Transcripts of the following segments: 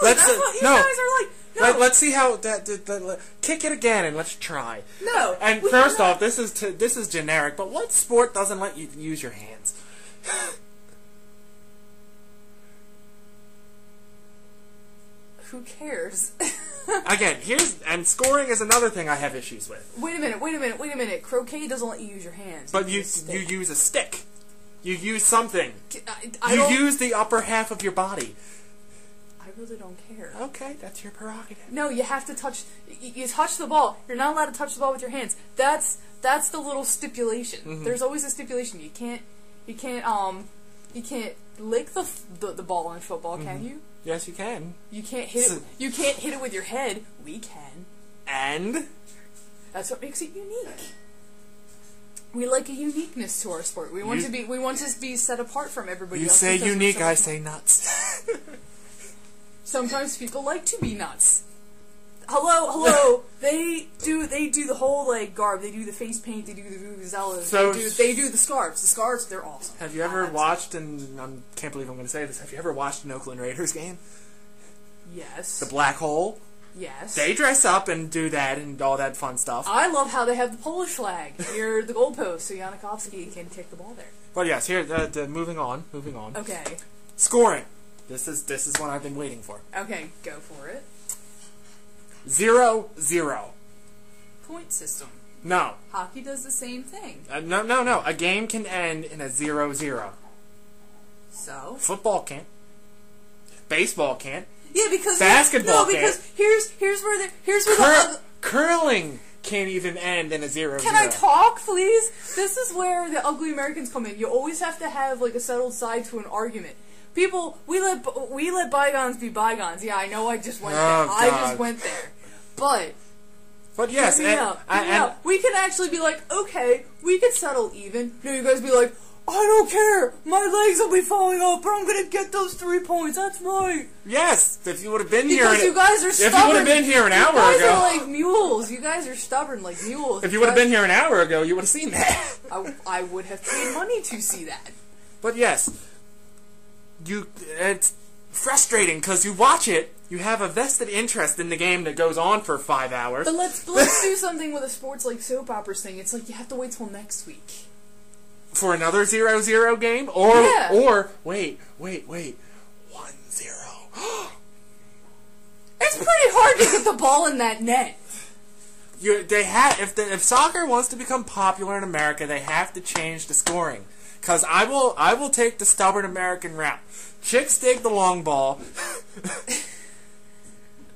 That's what you no. guys are like. No. Let's see how kick it again and let's try. No. And first off, this is generic. But what sport doesn't let you use your hands? Who cares? Again, and scoring is another thing I have issues with. Wait a minute. Croquet doesn't let you use your hands. But you use a stick. You use something. You use the upper half of your body. I really don't care. Okay, that's your prerogative. No, you have to touch. You touch the ball. You're not allowed to touch the ball with your hands. That's the little stipulation. Mm-hmm. There's always a stipulation. You can't lick the ball in football, can you? Yes, you can. You can't hit it. You can't hit it with your head. We can. And that's what makes it unique. We like a uniqueness to our sport. We want to be set apart from everybody else. You say unique, I say nuts. Sometimes people like to be nuts. Hello. They do the whole like garb. They do the face paint. They do the vuvuzelas. So they do the scarves. The scarves, they're awesome. Have you ever watched? And I can't believe I'm going to say this. Have you ever watched an Oakland Raiders game? Yes. The Black Hole. Yes. They dress up and do that and all that fun stuff. I love how they have the Polish flag near the goalpost, so Janikowski can take the ball there. Well, yes. Here, moving on. Okay. Scoring. This is what I've been waiting for. Okay, go for it. 0-0. Point system. No. Hockey does the same thing. No. A game can end in a 0-0. So? Football can't. Baseball can't. Yeah, because basketball can't. No, because here's where curling can't even end in a 0-0. Can I talk, please? This is where the ugly Americans come in. You always have to have like a settled side to an argument. People, we let bygones be bygones. Yeah, I know. I just went there. God. I just went there. But yes, and we can actually be like, okay, we could settle even. No, you guys be like, I don't care. My legs will be falling off, but I'm gonna get those 3 points. That's right. Yes, if you would have been because here, you guys are stubborn. If you would have been here an hour ago, you guys are like mules. You guys are stubborn like mules. If you would have been here an hour ago, you would have seen that. I would have paid money to see that. But yes, it's frustrating because you watch it. You have a vested interest in the game that goes on for 5 hours. But let's do something with a sports like soap operas thing. It's like you have to wait till next week. For another 0-0 game? Or wait. 1-0. It's pretty hard to get the ball in that net. If soccer wants to become popular in America, they have to change the scoring. Because I will take the stubborn American route. Chicks dig the long ball.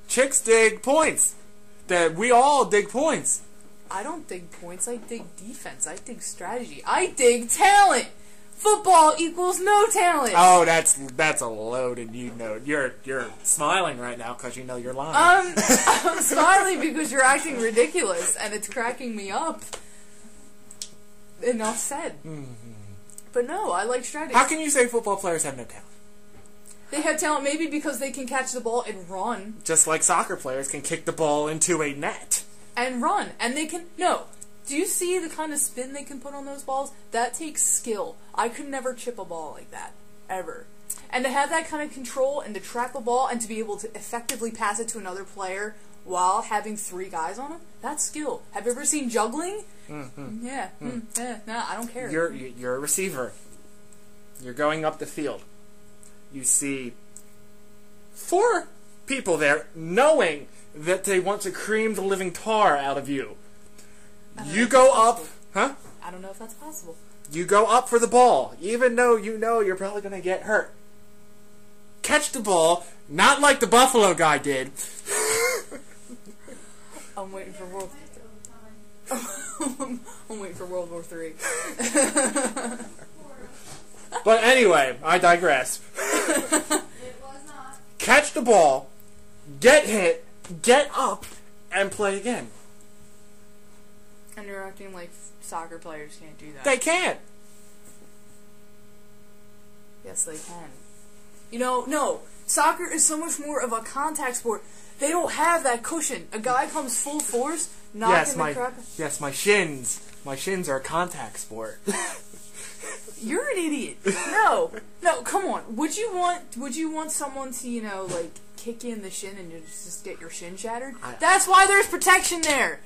Chicks dig points. We all dig points. I don't dig points. I dig defense. I dig strategy. I dig talent. Football equals no talent. Oh, that's a loaded. You're smiling right now because you know you're lying. I'm smiling because you're acting ridiculous and it's cracking me up. Enough said. Mm-hmm. But no, I like strategy. How can you say football players have no talent? They have talent maybe because they can catch the ball and run. Just like soccer players can kick the ball into a net. And run. And they can... No. Do you see the kind of spin they can put on those balls? That takes skill. I could never chip a ball like that. Ever. And to have that kind of control and to track the ball and to be able to effectively pass it to another player while having 3 guys on him, that's skill. Have you ever seen juggling? Mm-hmm. Yeah. Nah, I don't care. You're a receiver. You're going up the field. You see 4 people there knowing that they want to cream the living tar out of you. You go up, huh? I don't know if that's possible. You go up for the ball, even though you know you're probably going to get hurt. Catch the ball, not like the Buffalo guy did. I'm waiting for World I'm waiting for World War III. But anyway, I digress. Catch the ball, get hit, get up, and play again. And you're acting like soccer players can't do that. They can't. Yes, they can. You know, no. Soccer is so much more of a contact sport. They don't have that cushion. A guy comes full force, knocking the crap. Yes, my shins. My shins are a contact sport. You're an idiot. No, come on. Would you want someone to, like, kick you in the shin and you just get your shin shattered? That's why there's protection there.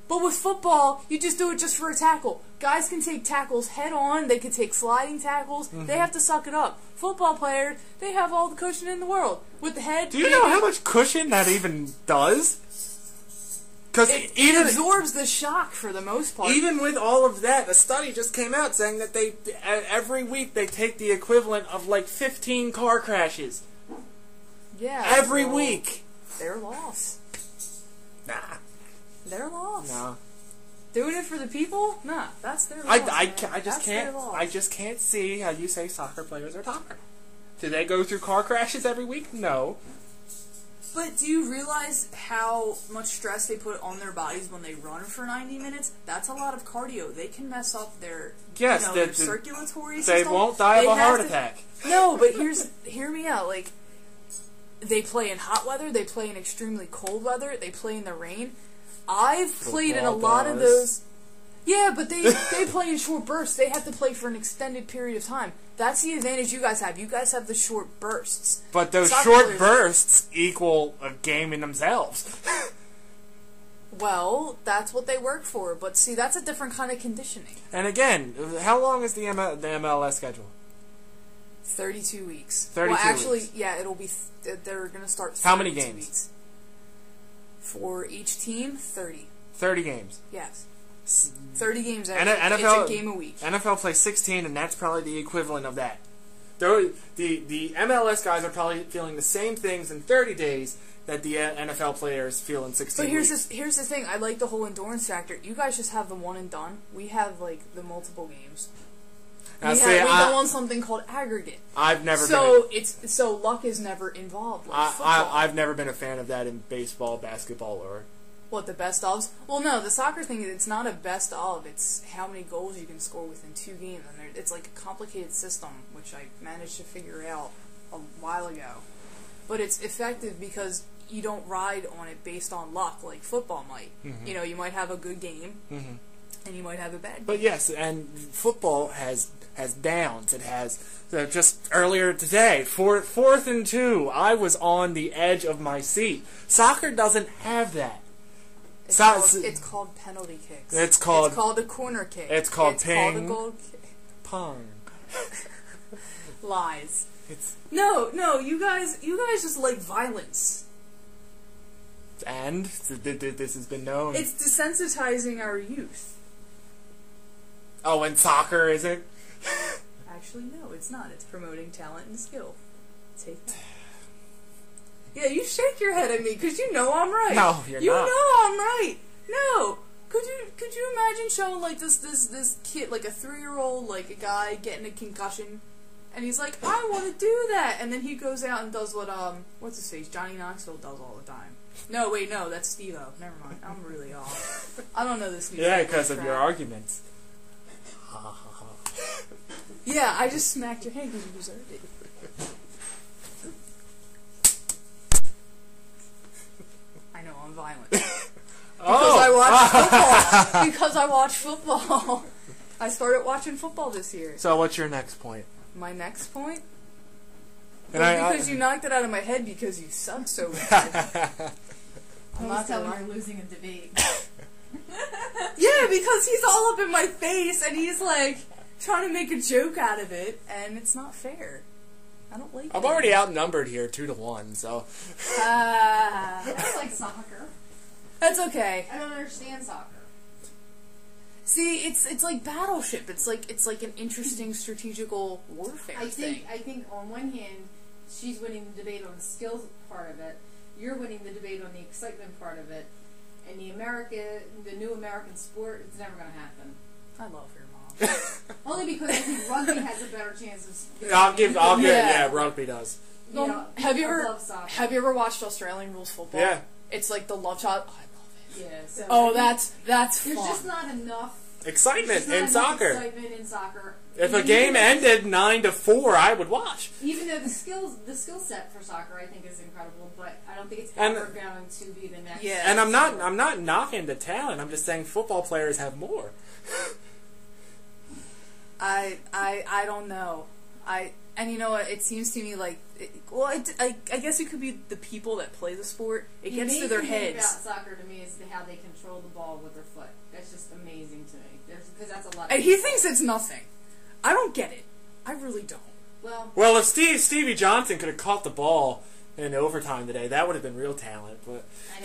But with football, you just do it just for a tackle. Guys can take tackles head on. They can take sliding tackles. They have to suck it up. Football players, they have all the cushion in the world. With the head... Do you know how much cushion that even does? Because it absorbs the shock for the most part. Even with all of that, a study just came out saying that every week they take the equivalent of like 15 car crashes. Yeah. Every week. Their loss. Nah. Their loss. No. Doing it for the people? Nah, that's their loss. I just can't see how you say soccer players are tougher. Do they go through car crashes every week? No. But do you realize how much stress they put on their bodies when they run for 90 minutes? That's a lot of cardio. They can mess up their, their circulatory system. They won't die of a heart attack. No, but hear me out. Like, they play in hot weather. They play in extremely cold weather. They play in the rain. I've played in a lot of those. Yeah, but they play in short bursts. They have to play for an extended period of time. That's the advantage you guys have. You guys have the short bursts. But those short bursts equal a game in themselves. Well, that's what they work for. But see, that's a different kind of conditioning. And again, how long is the MLS schedule? 32 weeks. 32 well, actually, weeks. Yeah, it'll be. They're going to start. How many games? Weeks. For each team, 30. 30 games. Yes. 30 games every NFL, it's a game a week. NFL plays 16, and that's probably the equivalent of that. The MLS guys are probably feeling the same things in 30 days that the NFL players feel in 16 weeks. But here's the thing. I like the whole endurance factor. You guys just have the one and done. We have, like, the multiple games. We go on something called aggregate. I've never so luck is never involved. Like football. I've never been a fan of that in baseball, basketball, or... What, the best ofs? Well, no, the soccer thing, it's not a best of. It's how many goals you can score within 2 games. And it's like a complicated system, which I managed to figure out a while ago. But it's effective because you don't ride on it based on luck like football might. Mm-hmm. You might have a good game, and you might have a bad game. But yes, and football has downs. It has... just earlier today, 4th and 2, I was on the edge of my seat. Soccer doesn't have that. It's called penalty kicks. It's called a corner kick. It's called ping. Called a goal kick. Pong. Lies. No, you guys just like violence. And this has been known. It's desensitizing our youth. Oh, and soccer isn't? Actually, no, it's not. It's promoting talent and skill. Take that. Yeah, you shake your head at me because you know I'm right. No, you're not. You know I'm right. No. Could you imagine showing like this kid, like a 3-year-old, like a guy getting a concussion, and he's like, I want to do that, and then he goes out and does what what's his face, Johnny Knoxville does all the time. No, wait, no, that's Steve-O. Never mind. I'm really off. I don't know this new. Yeah, because of your arguments. Yeah, I just smacked your hand because you deserved it. I know, I'm violent. Because I watch football. I started watching football this year. So what's your next point? My next point? Because you knocked it out of my head because you suck so bad. I'm not telling you're losing a debate. Yeah, because he's all up in my face and he's like trying to make a joke out of it, and it's not fair. I don't like it. I'm already outnumbered here 2-1, so. That's like soccer. That's okay. I don't understand soccer. See, it's like Battleship. It's like an interesting strategical warfare thing. I think on one hand, she's winning the debate on the skills part of it. You're winning the debate on the excitement part of it. And the new American sport, it's never going to happen. I love your mom. Only because I think rugby has a better chance of. I'll give. Yeah, rugby does. You know, have you ever watched Australian rules football? Yeah. It's like the love shot. Oh, I love it. Yeah. So that's there's fun. just not enough excitement in soccer. Excitement in soccer. If a game ended 9-4, I would watch. Even though the skill set for soccer, I think, is incredible, but I don't think it's ever going to be the next. Yeah. And I'm not knocking the talent. I'm just saying football players have more. I don't know. And you know what? It seems to me like, I guess it could be the people that play the sport. It gets to their heads. The amazing thing about soccer to me is how they control the ball with their foot. That's just amazing to me. Because that's a lot. And he thinks it's nothing. I don't get it. I really don't. Well, if Stevie Johnson could have caught the ball in overtime today, that would have been real talent. But I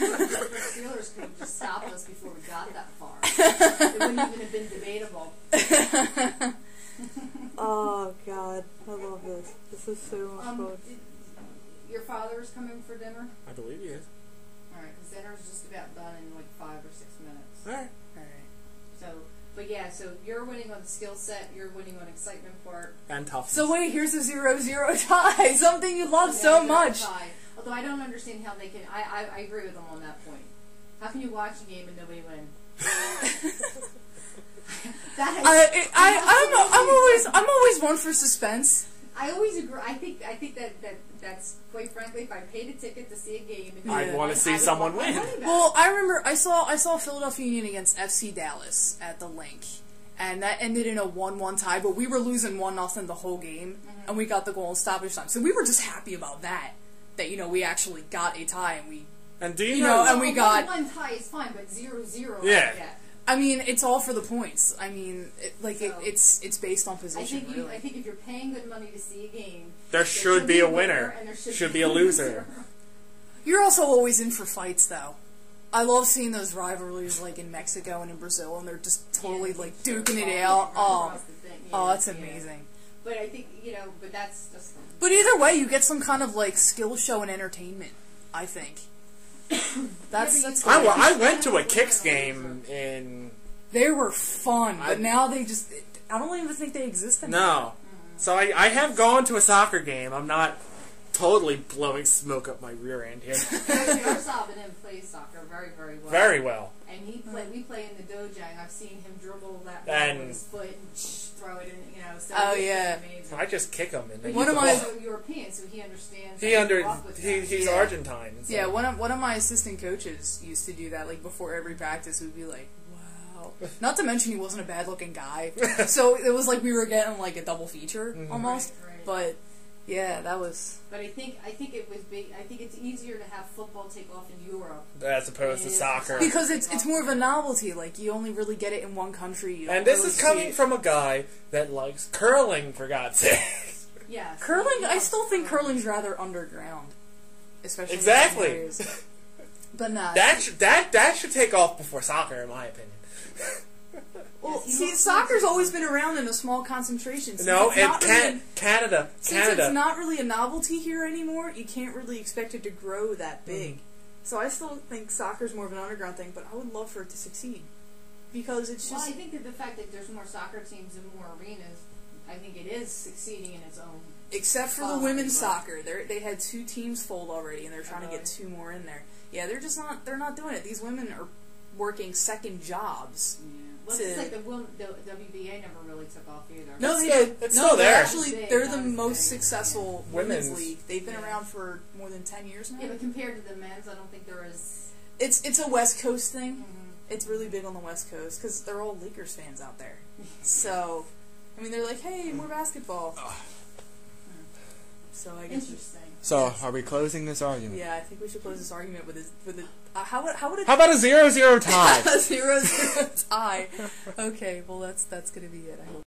know the Steelers could have just stopped us before we got that far. It wouldn't even have been debatable. Oh God, I love this. This is so much fun. Your father is coming for dinner? I believe he is. All right, because dinner's just about done in like 5 or 6 minutes. All right. So, but yeah, so you're winning on skill set, you're winning on excitement part. And toughness. So wait, here's a 0-0 tie. Something you love so much. Tie. Although I don't understand how they can. I agree with them on that point. How can you watch a game and nobody win? I'm always one for suspense. I always agree. I think that's quite frankly, if I paid a ticket to see a game, and I'd want to see someone win. Well, I remember I saw Philadelphia Union against FC Dallas at the Link, and that ended in a 1-1 tie. But we were losing 1-0 the whole game, and we got the goal in stoppage time. So we were just happy about that. That we actually got a tie, and we. And do you know? And we got 1-1 tie is fine, but 0-0. Yeah. I mean, it's all for the points. I mean, it's based on position. I think if you're paying good money to see a game, there should be a winner, and there should be a loser. You're also always in for fights, though. I love seeing those rivalries, like in Mexico and in Brazil, and they're just totally like duking it out. Oh, it's amazing. But I think but that's just. But either way, you get some kind of like skill show and entertainment. I think. That's I went to a Kicks game in. They were fun, but now they just. I don't even think they exist anymore. No. So I have gone to a soccer game. I'm not totally blowing smoke up my rear end here. Our Salvador plays soccer very, very well. Very well. And we play in the dojo, and I've seen him dribble that ball with his foot and throw it in, So amazing. I just kick him. And one of my European, so he understands. He's Argentine. So. Yeah, one of my assistant coaches used to do that. Like before every practice, we'd be like, "Wow." Not to mention he wasn't a bad-looking guy, so it was like we were getting like a double feature almost. Right. But yeah, that was. But I think it was big. I think it's easier to have football take off in Europe as opposed to soccer because it's more of a novelty. Like you only really get it in one country. And this is coming from a guy that likes curling, for God's sake. Yeah, curling. I still think curling's rather underground, especially exactly. In areas. But nah, that should take off before soccer, in my opinion. Well, see, soccer's always been around in a small concentration. No, and Canada. Since it's not really a novelty here anymore, you can't really expect it to grow that big. So I still think soccer's more of an underground thing, but I would love for it to succeed. Because it's just... Well, I think that the fact that there's more soccer teams and more arenas, I think it is succeeding in its own... Except for the women's soccer. They had 2 teams fold already, and they're trying to get 2 more in there. Yeah, they're not doing it. These women are working second jobs. Yeah. Well, it's like the WBA never really took off either. No, they did. It's still there. They're the most successful women's league. They've been around for more than 10 years now. Yeah, but compared to the men's, I don't think there is... It's a West Coast thing. It's really big on the West Coast, because they're all Lakers fans out there. So, I mean, they're like, hey, more basketball. So I guess... Interesting. So, are we closing this argument? Yeah, I think we should close this argument with a how about a 0-0 tie? A 0-0 tie. Okay, well that's gonna be it. I hope.